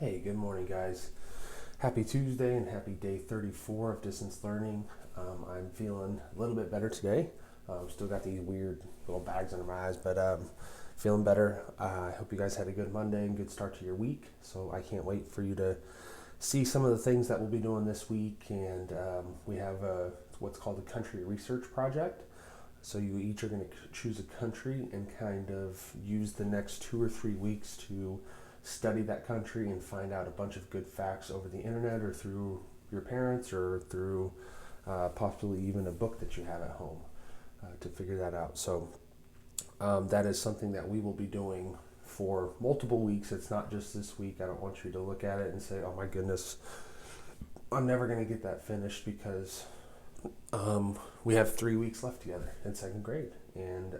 Hey, good morning, guys. Happy Tuesday and happy day 34 of distance learning. I'm feeling a little bit better today. Still got these weird little bags under my eyes, but feeling better. I hope you guys had a good Monday and good start to your week. So I can't wait for you to see some of the things that we'll be doing this week. And we have what's called a country research project. So you each are going to choose a country and kind of use the next 2 or 3 weeks to study that country and find out a bunch of good facts over the internet or through your parents or through possibly even a book that you have at home to figure that out. So that is something that we will be doing for multiple weeks. It's not just this week. I don't want you to look at it and say, oh my goodness, I'm never going to get that finished, because we have 3 weeks left together in second grade, and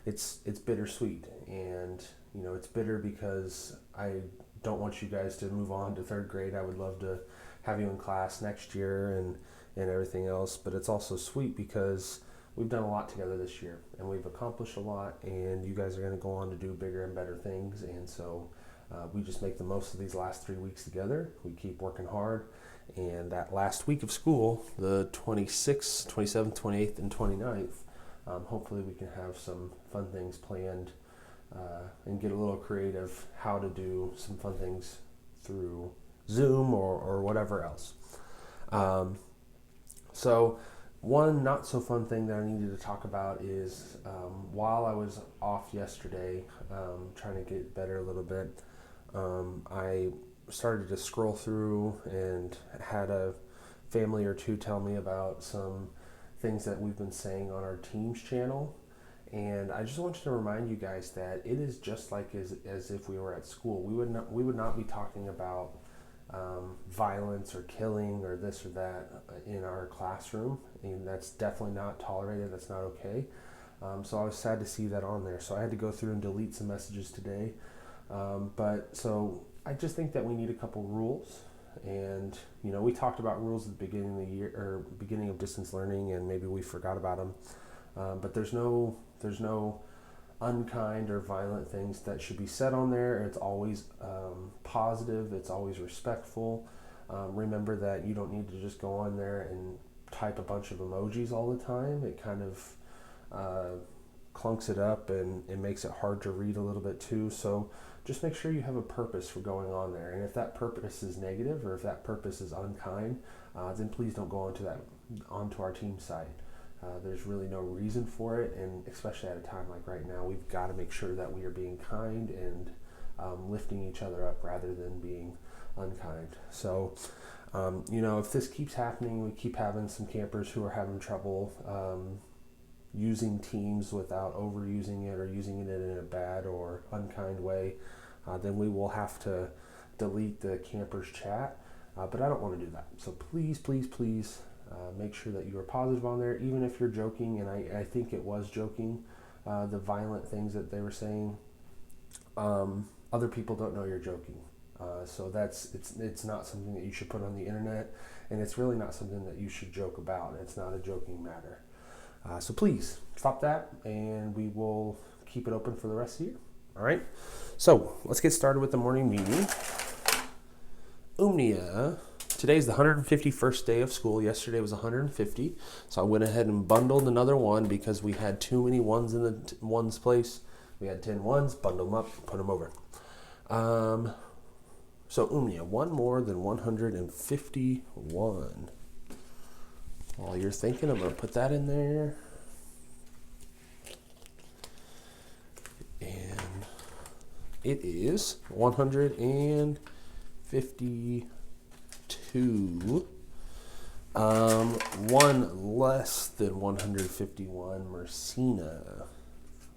it's bittersweet, and it's bitter because I don't want you guys to move on to third grade. I would love to have you in class next year and everything else, but it's also sweet because we've done a lot together this year and we've accomplished a lot, and you guys are going to go on to do bigger and better things, and so we just make the most of these last 3 weeks together. We keep working hard. And that last week of school, the 26th, 27th, 28th, and 29th, hopefully we can have some fun things planned and get a little creative how to do some fun things through Zoom or whatever else. So one not so fun thing that I needed to talk about is while I was off yesterday, trying to get better a little bit, I started to scroll through and had a family or two tell me about some things that we've been saying on our Teams channel. And I just wanted to remind you guys that it is just like as if we were at school. We would not be talking about violence or killing or this or that in our classroom. And that's definitely not tolerated. That's not okay. So I was sad to see that on there. So I had to go through and delete some messages today. So I just think that we need a couple rules, and we talked about rules at the beginning of the year or beginning of distance learning, and maybe we forgot about them. But there's no unkind or violent things that should be said on there. It's always positive. It's always respectful. Remember that you don't need to just go on there and type a bunch of emojis all the time. It kind of clunks it up and it makes it hard to read a little bit too. So just make sure you have a purpose for going on there. And if that purpose is negative or if that purpose is unkind, then please don't go onto our team site. There's really no reason for it, and especially at a time like right now, we've got to make sure that we are being kind and lifting each other up rather than being unkind. So, if this keeps happening, we keep having some campers who are having trouble using Teams without overusing it or using it in a bad or unkind way, then we will have to delete the campers chat. But I don't want to do that. So please, please, please make sure that you are positive on there, even if you're joking. And I think it was joking, the violent things that they were saying. Other people don't know you're joking. So it's not something that you should put on the internet, and it's really not something that you should joke about. It's not a joking matter. So please stop that, and we will keep it open for the rest of the year. All right. So let's get started with the morning meeting. Umnia. Today's the 151st day of school. Yesterday was 150. So I went ahead and bundled another one because we had too many ones in the ones place. We had 10 ones, bundle them up, put them over. So Umnia, one more than 151. While you're thinking, I'm going to put that in there. And it is 152. One less than 151, Mercina.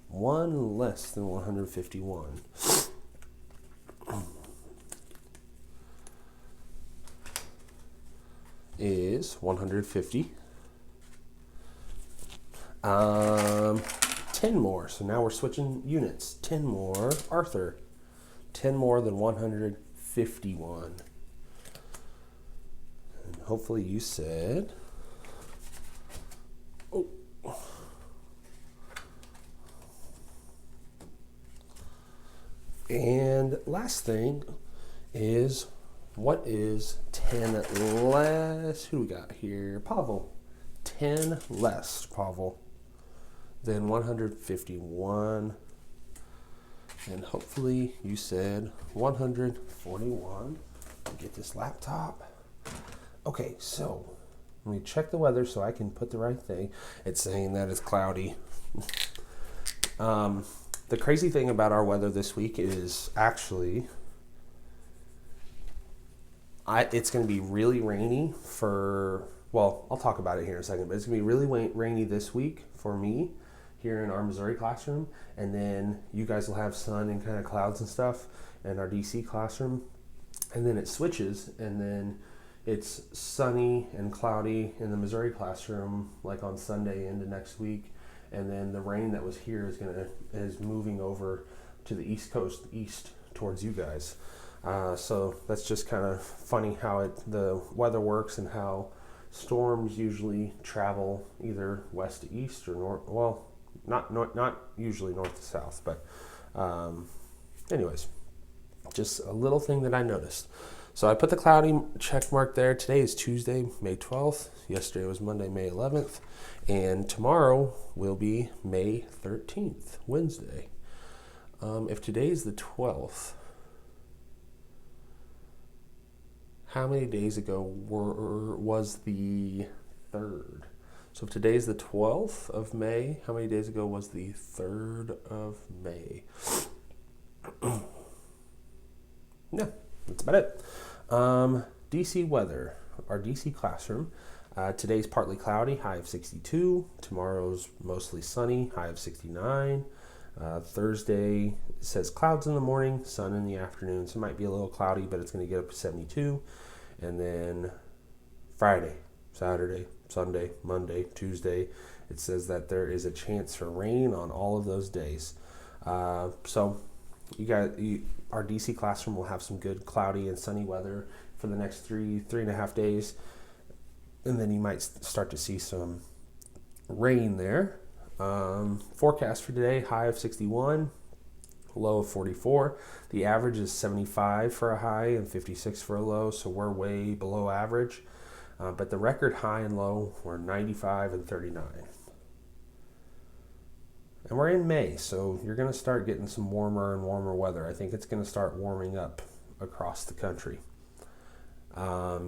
One less than 151. Is 150. 10 more. So now we're switching units. 10 more. Arthur. 10 more than 151. And hopefully you said... Oh. And last thing is, what is 10 less, who do we got here? Pavel. 10 less, Pavel, than 151. And hopefully you said 141. Get this laptop. Okay, so let me check the weather so I can put the right thing. It's saying that it's cloudy. The crazy thing about our weather this week is actually it's going to be really rainy for, well, I'll talk about it here in a second, but it's going to be really rainy this week for me here in our Missouri classroom, and then you guys will have sun and kind of clouds and stuff in our DC classroom, and then it switches, and then it's sunny and cloudy in the Missouri classroom like on Sunday into next week, and then the rain that was here is moving over to the East Coast, east towards you guys. So that's just kind of funny how the weather works and how storms usually travel either west to east or north. Well, not usually north to south, but anyways, just a little thing that I noticed. So I put the cloudy check mark there. Today is Tuesday, May 12th. Yesterday was Monday, May 11th. And tomorrow will be May 13th, Wednesday. If today's the 12th, how many days ago was the 3rd? So if today's the 12th of May, how many days ago was the 3rd of May? Yeah, that's about it. DC weather, our DC classroom. Today's partly cloudy, high of 62. Tomorrow's mostly sunny, high of 69. Thursday, it says clouds in the morning, sun in the afternoon. So it might be a little cloudy, but it's going to get up to 72. And then Friday, Saturday, Sunday, Monday, Tuesday, it says that there is a chance for rain on all of those days. So our DC classroom will have some good cloudy and sunny weather for the next three and a half days. And then you might start to see some rain there. Forecast for today, high of 61, low of 44. The average is 75 for a high and 56 for a low, so we're way below average. But the record high and low were 95 and 39. And we're in May, so you're going to start getting some warmer and warmer weather. I think it's going to start warming up across the country. Our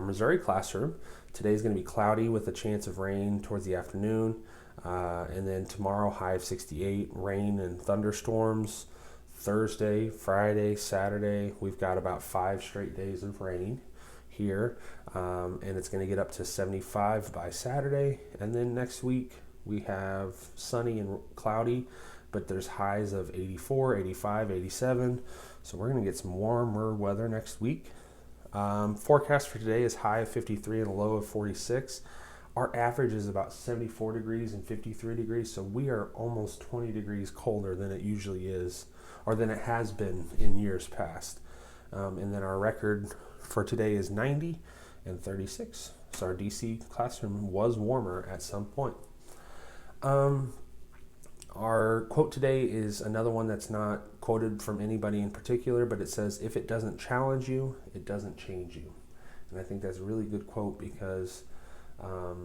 Missouri classroom, today's going to be cloudy with a chance of rain towards the afternoon. And then tomorrow, high of 68, rain and thunderstorms. Thursday, Friday, Saturday, we've got about 5 straight days of rain here. And it's going to get up to 75 by Saturday. And then next week, we have sunny and cloudy, but there's highs of 84, 85, 87. So we're going to get some warmer weather next week. Forecast for today is high of 53 and a low of 46. Our average is about 74 degrees and 53 degrees, so we are almost 20 degrees colder than it usually is, or than it has been in years past. And then our record for today is 90 and 36. So our DC classroom was warmer at some point. Our quote today is another one that's not quoted from anybody in particular, but it says, if it doesn't challenge you, it doesn't change you. And I think that's a really good quote because, a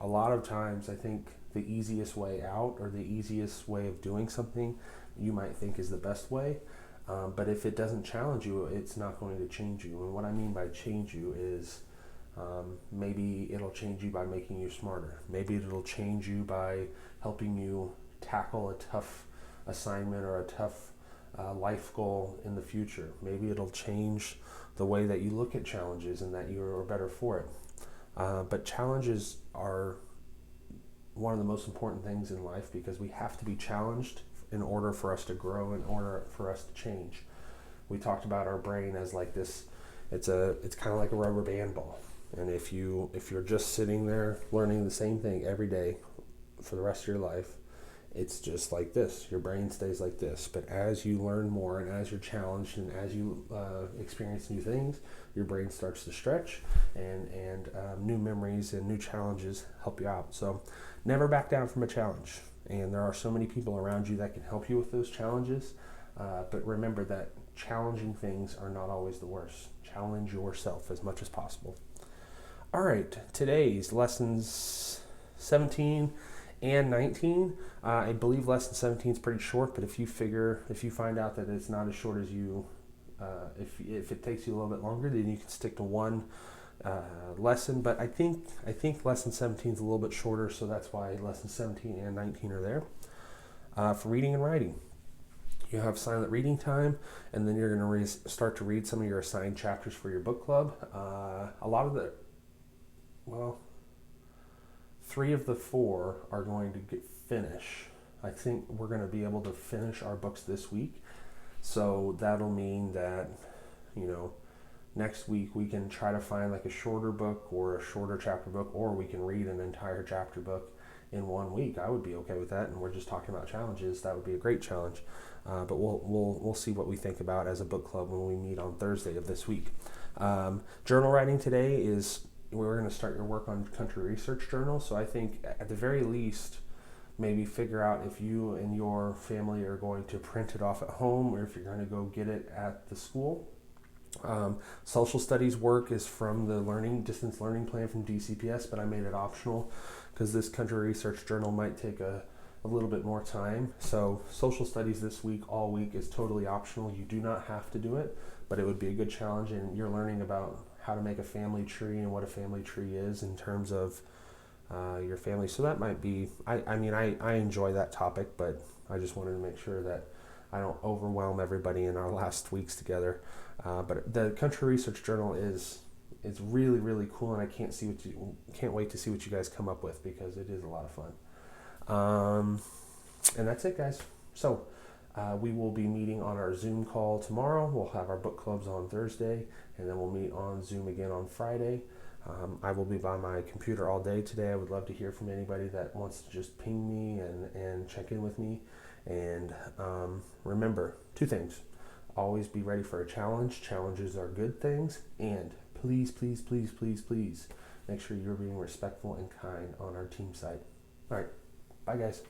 lot of times I think the easiest way out or the easiest way of doing something you might think is the best way. But if it doesn't challenge you, it's not going to change you. And what I mean by change you is maybe it'll change you by making you smarter. Maybe it'll change you by helping you tackle a tough assignment or a tough life goal in the future. Maybe it'll change the way that you look at challenges and that you are better for it. But challenges are one of the most important things in life because we have to be challenged in order for us to grow, in order for us to change. We talked about our brain as like this, it's kind of like a rubber band ball. And if you're just sitting there learning the same thing every day for the rest of your life, it's just like this. Your brain stays like this. But as you learn more and as you're challenged and as you experience new things, your brain starts to stretch and new memories and new challenges help you out. So never back down from a challenge. and there are so many people around you that can help you with those challenges. But remember that challenging things are not always the worst. Challenge yourself as much as possible. All right, today's lessons 17 and 19. I believe lesson 17 is pretty short, but if you find out that it's not as short as you, if it takes you a little bit longer, then you can stick to one lesson. But I think lesson 17 is a little bit shorter, so that's why lesson 17 and 19 are there. For reading and writing, you have silent reading time, and then you're going to start to read some of your assigned chapters for your book club. Three of the four are going to finish. I think we're going to be able to finish our books this week. So that'll mean that, next week we can try to find like a shorter book or a shorter chapter book, or we can read an entire chapter book in 1 week. I would be okay with that. And we're just talking about challenges. That would be a great challenge. But we'll see what we think about as a book club when we meet on Thursday of this week. Journal writing today is, we're going to start your work on country research journal. So I think at the very least, maybe figure out if you and your family are going to print it off at home or if you're going to go get it at the school. Social studies work is from the distance learning plan from DCPS, but I made it optional because this country research journal might take a little bit more time. So social studies this week, all week, is totally optional. You do not have to do it, but it would be a good challenge, and you're learning about how to make a family tree and what a family tree is in terms of your family. So that might be, I enjoy that topic, but I just wanted to make sure that I don't overwhelm everybody in our last weeks together. But the country research journal is really, really cool, and I can't wait to see what you guys come up with, because it is a lot of fun. And that's it, guys. So we will be meeting on our Zoom call tomorrow. We'll have our book clubs on Thursday, and then we'll meet on Zoom again on Friday. I will be by my computer all day today. I would love to hear from anybody that wants to just ping me and check in with me. And remember, 2 things. Always be ready for a challenge. Challenges are good things. And please, please, please, please, please make sure you're being respectful and kind on our team site. All right. Bye, guys.